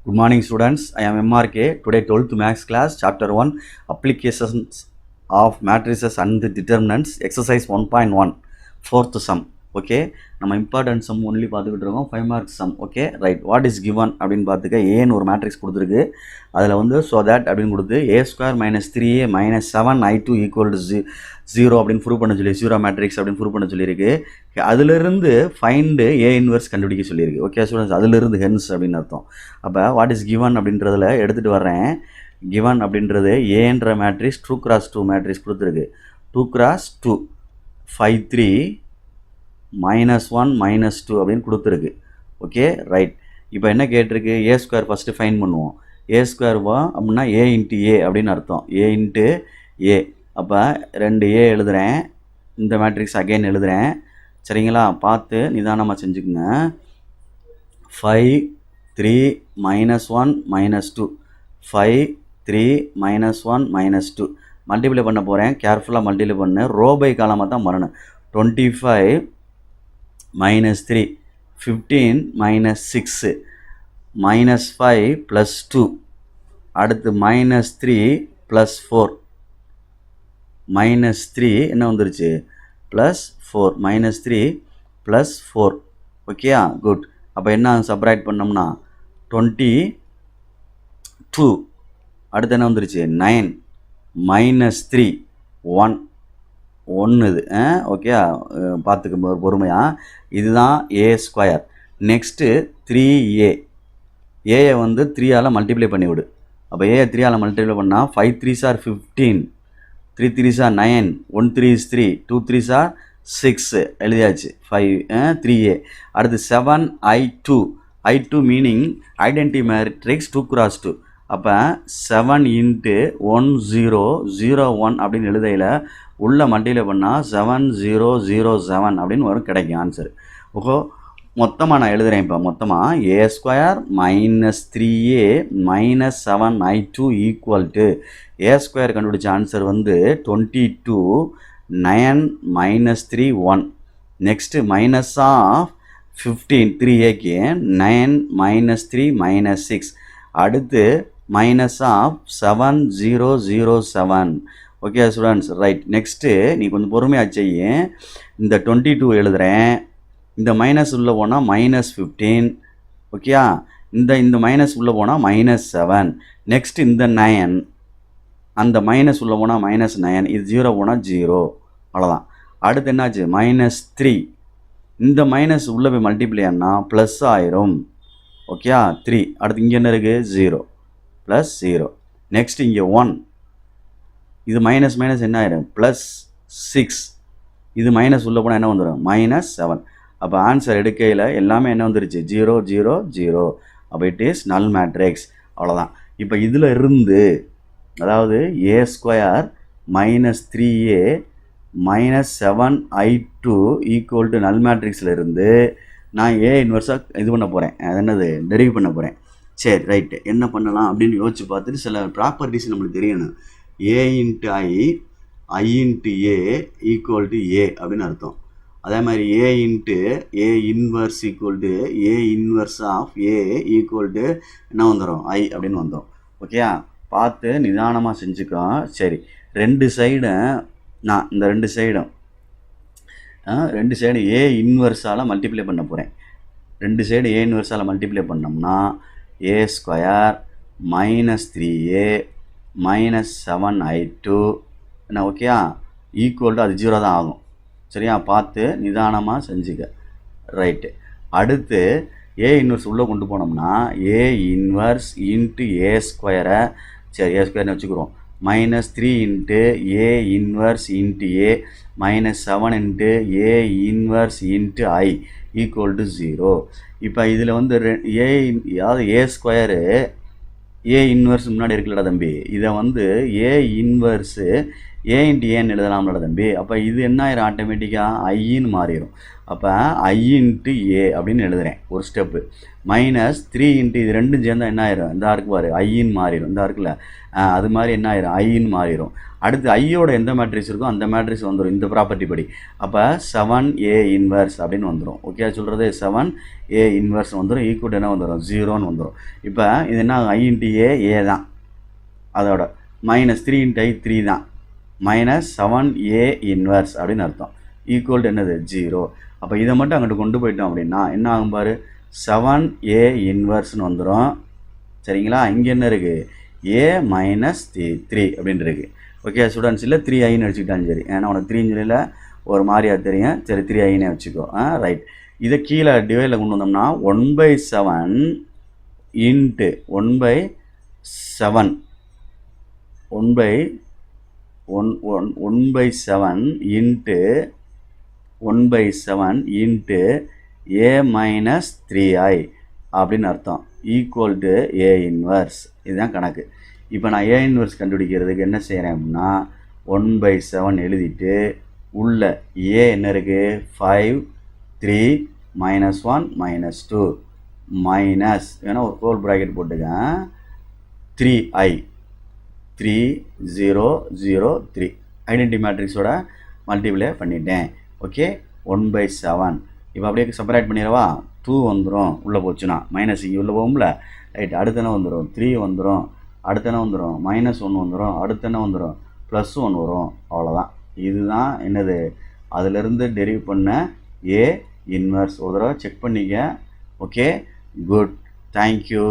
Good morning students, I am MRK. Today 12th Maths class, chapter 1, Applications of Matrices and Determinants, exercise 1.1, fourth sum. Okay, நம்ம important sum only பார்த்துக்கிட்டு இருக்கோம் 5 marks sum. Okay, right. What is given அப்படின்னு பார்த்துக்க ஏன்னு ஒரு matrix கொடுத்துருக்கு. அதில் வந்து so that அப்படின்னு கொடுத்து a square minus 3a minus 7i2 equal to 0 அப்படின்னு ப்ரூவ் பண்ண சொல்லி ஜீரோ மேட்ரிக்ஸ் அப்படின்னு ப்ரூவ் பண்ண சொல்லியிருக்கு. அதிலிருந்து ஃபைண்டு ஏ இன்வெர்ஸ் கண்டுபிடிக்க சொல்லியிருக்கு. ஓகே ஸ்டூடெண்ட்ஸ், அதிலிருந்து ஹென்ஸ் அப்படின்னு அர்த்தம். அப்போ வாட் இஸ் கிவன் அப்படின்றதில் எடுத்துகிட்டு வர்றேன். கிவன் அப்படின்றது ஏன்ற மேட்ரிக்ஸ் 2x2 மேட்ரிக்ஸ் கொடுத்துருக்கு. 2x2 5 3 -1 -2 அப்படின்னு கொடுத்துருக்கு. Okay right. இப்போ என்ன கேட்டிருக்கு, ஏ ஸ்கொயர் ஃபஸ்ட்டு ஃபைன் பண்ணுவோம். ஏ ஸ்கொயர் அப்படின்னா ஏ இன்ட்டு ஏ அப்படின்னு அர்த்தம். ஏ இன்ட்டு ஏ. அப்போ 2a எழுதுகிறேன், இந்த மேட்ரிக்ஸ் அகைன் எழுதுகிறேன். சரிங்களா, பார்த்து நிதானமாக செஞ்சுக்குங்க. 5 3 -1 -2 5 3 -1 -2 மல்டிப்ளை பண்ண போகிறேன். கேர்ஃபுல்லாக மல்டிப்ளை பண்ணு, ரோ பை காலமாக தான் வரணும். 25 -3 15 -6 -5 +2 அடுத்து -3 +4 -3 என்ன வந்துருச்சு +4 -3 +4. ஓகேயா, குட். அப்போ என்ன சப்ராக்ட் பண்ணோம்னா 22. அடுத்து என்ன வந்துருச்சு 9 -3 1 இது. ஓகே, பார்த்துக்க பொறுமையாக. இதுதான் ஏ ஸ்கொயர். Next 3a. ஏயை வந்து 3ஆல் மல்டிப்ளை பண்ணிவிடு. அப்போ ஏயை 3ஆல் மல்டிப்ளை பண்ணால் 5 3s are 15, 3 3s are 9, 1 3 is 3, 2 3s are 6 எழுதியாச்சு. 5 3a. அடுத்து 7i2. i2 meaning identity matrix 2x2. அப்போ 7 × 1 0 0 1 அப்படின்னு எழுதையில் உள்ள மல்டிப்ளை பண்ணால் 7007 அப்படின்னு வரும், கிடைக்கும் ஆன்சர். ஓஹோ, மொத்தமாக நான் எழுதுகிறேன். இப்போ மொத்தமாக A square -3a -7i2 equal to A square கண்டுபிடிச்ச ஆன்சர் வந்து 22 9 -3 1. நெக்ஸ்ட்டு மைனஸ் ஆஃப் 15 3aக்கு 9 -3 -6. அடுத்து minus of 7007. Okay students, right. Next நீ கொஞ்சம் பொறுமையாக செய்ய. இந்த 22 எழுதுகிறேன், இந்த மைனஸ் உள்ளே போனால் -15. ஓகேயா, இந்த மைனஸ் உள்ளே போனால் -7. நெக்ஸ்ட் இந்த 9, அந்த மைனஸ் உள்ளே போனால் -9, இது 0 போனால் 0, அவ்வளோதான். அடுத்து என்னாச்சு -3. இந்த மைனஸ் உள்ளே போய் மல்டிப்ளை ஆனால் ப்ளஸ் ஆயிரும். ஓகேயா, 3. அடுத்து இங்கே என்ன இருக்குது 0 +0. நெக்ஸ்ட் இங்கே 1, இது மைனஸ் என்ன ஆயிரும் +6. இது மைனஸ் உள்ளே போனால் என்ன வந்துடும் -7. அப்போ ஆன்சர் எடுக்கையில் எல்லாமே என்ன வந்துருச்சு 0 0 0. அப்போ இட் இஸ் நல் மேட்ரிக்ஸ், அவ்வளோதான். இப்போ இதில் இருந்து, அதாவது ஏ square -3a -7i2 equal to நல் மேட்ரிக்ஸில் இருந்து நான் ஏ இன்வெர்ஸாக இது பண்ண போகிறேன். அது என்னது டெரிவ் பண்ண போகிறேன். சரி ரைட்டு, என்ன பண்ணலாம் அப்படின்னு யோசிச்சு பார்த்துட்டு சில ப்ராப்பர்ட்டிஸ் நம்மளுக்கு தெரியணும். a × i × a equal to a அப்படின்னு அர்த்தம். அதே மாதிரி a × a inverse equal to a inverse of a equal to என்ன வந்துடும் i அப்படின்னு வந்துடும். ஓகேயா, பார்த்து நிதானமாக செஞ்சுக்கோ. சரி, ரெண்டு சைடும் நான் இந்த ரெண்டு சைடும் ஏ இன்வர்ஸால் மல்டிப்ளை பண்ண போகிறேன். ரெண்டு சைடு ஏ இன்வர்ஸால் மல்டிப்ளை பண்ணோம்னா ஏ ஸ்கொயர் -3a -7i2 என்ன ஓகேயா ஈக்குவல் டு அது 0 தான் ஆகும். சரியா, பார்த்து நிதானமாக செஞ்சுக்க. ரைட்டு. அடுத்து ஏ இன்வர்ஸ் உள்ளே கொண்டு போனோம்னா ஏ இன்வர்ஸ் இன்ட்டு ஏ ஸ்கொயரை, சரி ஏ ஸ்கொயர்னு வச்சுக்கிறோம், -3 × a inverse into a -7 × a inverse into i equal to 0. இப்போ இதில் வந்து அதாவது ஏ ஸ்கொயரு ஏ இன்வர்ஸ் முன்னாடி இருக்குல்லடா தம்பி, இதை வந்து ஏ இன்வர்ஸு ஏ இன்ட்டு ஏன்னு எழுதலாம்ல தம்பி. அப்போ இது என்ன ஆயிரும் ஆட்டோமேட்டிக்காக ஐன்னு மாறிடும். அப்போ ஐ இன்ட்டு ஏ அப்படின்னு எழுதுகிறேன் ஒரு ஸ்டெப்பு. மைனஸ் 3 இன்ட்டு இது ரெண்டும் சேர்ந்தால் என்ன ஆயிரும், இந்த இருக்கு பாரு ஐன்னு மாறிடும். இந்த இருக்குல்ல அது மாதிரி என்ன ஆயிரும் ஐன்னு மாறிடும். அடுத்து ஐயோட எந்த மேட்ரிக்ஸ் இருக்கோ அந்த மேட்ரிக்ஸ் வந்துடும் இந்த ப்ராப்பர்ட்டி படி. அப்போ 7A இன்வர்ஸ் அப்படின்னு வந்துடும். ஓகே சொல்கிறது 7A இன்வர்ஸ் வந்துடும். ஈக்குவல் என்ன வந்துடும் 0ன்னு வந்துடும். இப்போ இது என்ன ஐ இன்ட்டு ஏ தான், அதோட மைனஸ் 3 இன்ட்டு ஐ 3 தான், மைனஸ் 7A இன்வர்ஸ் அப்படின்னு அர்த்தம். ஈக்குவல் என்னது 0. அப்போ இதை மட்டும் அங்கிட்டு கொண்டு போயிட்டோம் அப்படின்னா என்ன ஆகும் பாரு 7A இன்வர்ஸ்னு வந்துடும். சரிங்களா, இங்கே என்ன இருக்குது A மைனஸ் 3 அப்படின்னு இருக்குது. ஓகே ஸ்டூடெண்ட்ஸ், இல்லை 3iன்னு வச்சுக்கிட்டாலும் சரி, ஏன்னா உனக்கு 3 சொல்லியில் ஒரு மாதிரியா தெரியும். சரி 3iன்னே வச்சுக்கோ. ரைட். இதை கீழே டிவைடில் கொண்டு வந்தோம்னா 1/7 into 1/7 1/7 into 1/7 into A minus 3i அப்படின்னு அர்த்தம். Equal to A inverse. இதுதான் கணக்கு. இப்போ நான் A இன்வர்ஸ் கண்டுபிடிக்கிறதுக்கு என்ன செய்கிறேன் அப்படின்னா 1/7 எழுதிட்டு உள்ள A என்ன இருக்குது 5 3 -1 -2 மைனஸ் ஏன்னா ஒரு ஹோல் ப்ராக்கெட் போட்டுக்கேன் 3i 3 0 0 3 ஐடென்டி மேட்ரிக்ஸோட மல்டிப்ளை பண்ணிட்டேன். ஓகே 1/7. இப்போ அப்படியே செப்பரேட் பண்ணிடவா, 2 வந்துடும் உள்ளே போச்சுன்னா, மைனஸ் இங்கே உள்ளே போகும்ல. ரைட். அடுத்து என்ன வந்துடும் 3 வந்துடும், அடுத்து என்ன வந்துடும் -1 வந்துடும், அடுத்து என்ன வந்துடும் +1 வரும். அவ்வளோதான். இதுதான் என்னது அதிலிருந்து டெரிவ் பண்ண A இன்வர்ஸ். ஒரு தடவை செக் பண்ணிக்க. Okay good, thank you.